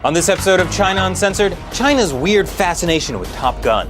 On this episode of China Uncensored, China's weird fascination with Top Gun.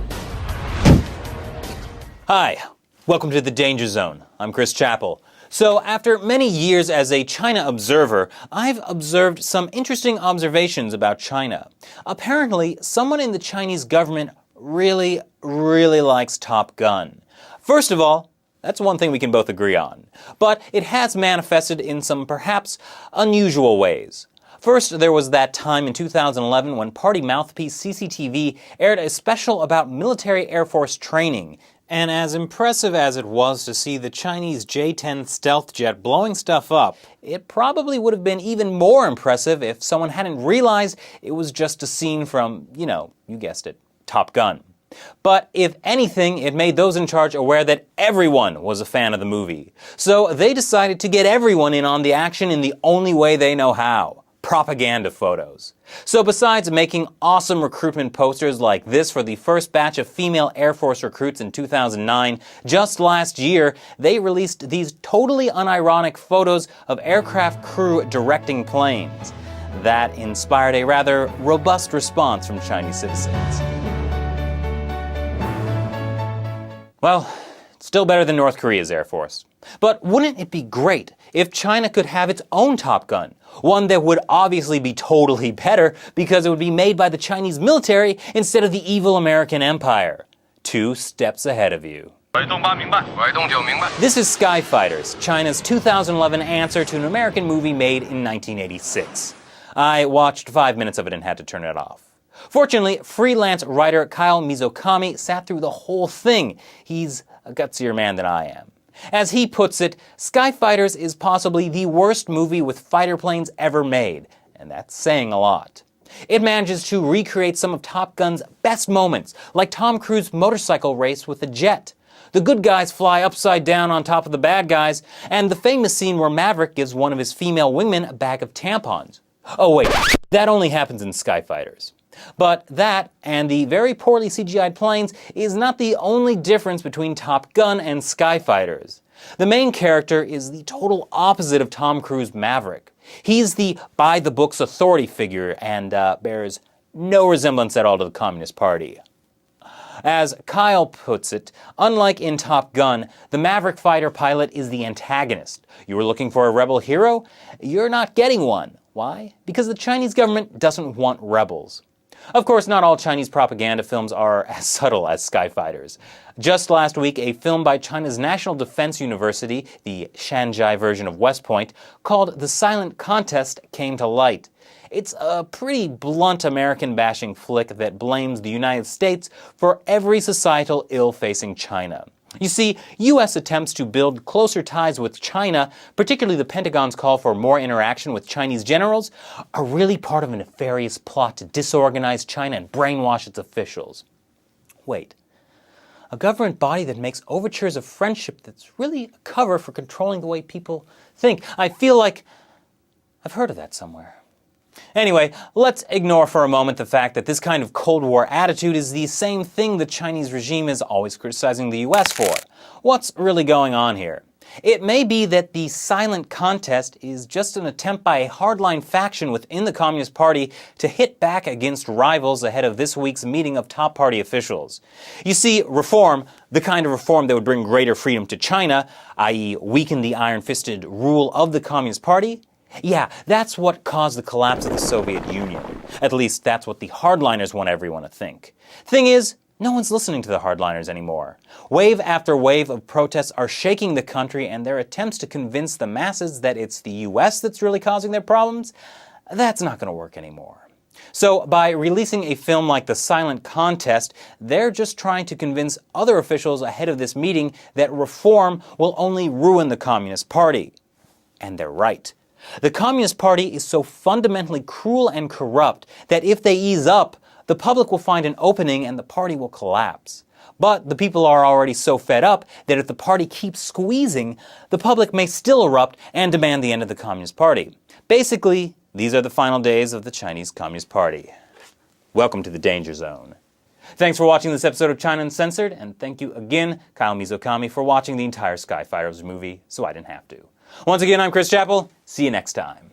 Hi, welcome to the Danger Zone. I'm Chris Chappell. So, after many years as a China observer, I've observed some interesting observations about China. Apparently, someone in the Chinese government really likes Top Gun. First of all, that's one thing we can both agree on. But it has manifested in some perhaps unusual ways. First, there was that time in 2011 when party mouthpiece CCTV aired a special about military Air Force training. And as impressive as it was to see the Chinese J-10 stealth jet blowing stuff up, it probably would have been even more impressive if someone hadn't realized it was just a scene from, you guessed it, Top Gun. But if anything, it made those in charge aware that everyone was a fan of the movie. So they decided to get everyone in on the action in the only way they know how. Propaganda photos. So besides making awesome recruitment posters like this for the first batch of female Air Force recruits in 2009, just last year, they released these totally unironic photos of aircraft crew directing planes. That inspired a rather robust response from Chinese citizens. Well, still better than North Korea's Air Force. But wouldn't it be great if China could have its own Top Gun? One that would obviously be totally better because it would be made by the Chinese military instead of the evil American empire. 2 steps ahead of you. This is Skyfighters, China's 2011 answer to an American movie made in 1986. I watched 5 minutes of it and had to turn it off. Fortunately, freelance writer Kyle Mizokami sat through the whole thing. He's a gutsier man than I am. As he puts it, Skyfighters is possibly the worst movie with fighter planes ever made, and that's saying a lot. It manages to recreate some of Top Gun's best moments, like Tom Cruise's motorcycle race with a jet. The good guys fly upside down on top of the bad guys, and the famous scene where Maverick gives one of his female wingmen a bag of tampons. Oh wait, that only happens in Skyfighters. But that, and the very poorly CGI'd planes, is not the only difference between Top Gun and Skyfighters. The main character is the total opposite of Tom Cruise Maverick. He's the by-the-books authority figure and bears no resemblance at all to the Communist Party. As Kyle puts it, unlike in Top Gun, the Maverick fighter pilot is the antagonist. You were looking for a rebel hero? You're not getting one. Why? Because the Chinese government doesn't want rebels. Of course, not all Chinese propaganda films are as subtle as Skyfighters. Just last week, a film by China's National Defense University, the Shanghai version of West Point, called The Silent Contest came to light. It's a pretty blunt American-bashing flick that blames the United States for every societal ill facing China. You see, U.S. attempts to build closer ties with China, particularly the Pentagon's call for more interaction with Chinese generals, are really part of a nefarious plot to disorganize China and brainwash its officials. Wait, a government body that makes overtures of friendship that's really a cover for controlling the way people think. I feel like I've heard of that somewhere. Anyway, let's ignore for a moment the fact that this kind of Cold War attitude is the same thing the Chinese regime is always criticizing the US for. What's really going on here? It may be that the silent contest is just an attempt by a hardline faction within the Communist Party to hit back against rivals ahead of this week's meeting of top party officials. You see, reform, the kind of reform that would bring greater freedom to China, i.e. weaken the iron-fisted rule of the Communist Party, yeah, that's what caused the collapse of the Soviet Union. At least that's what the hardliners want everyone to think. Thing is, no one's listening to the hardliners anymore. Wave after wave of protests are shaking the country, and their attempts to convince the masses that it's the US that's really causing their problems, that's not going to work anymore. So by releasing a film like The Silent Contest, they're just trying to convince other officials ahead of this meeting that reform will only ruin the Communist Party. And they're right. The Communist Party is so fundamentally cruel and corrupt that if they ease up, the public will find an opening and the party will collapse. But the people are already so fed up that if the party keeps squeezing, the public may still erupt and demand the end of the Communist Party. Basically, these are the final days of the Chinese Communist Party. Welcome to the Danger Zone. Thanks for watching this episode of China Uncensored, and thank you again, Kyle Mizokami, for watching the entire Skyfighters movie, so I didn't have to. Once again, I'm Chris Chappell. See you next time.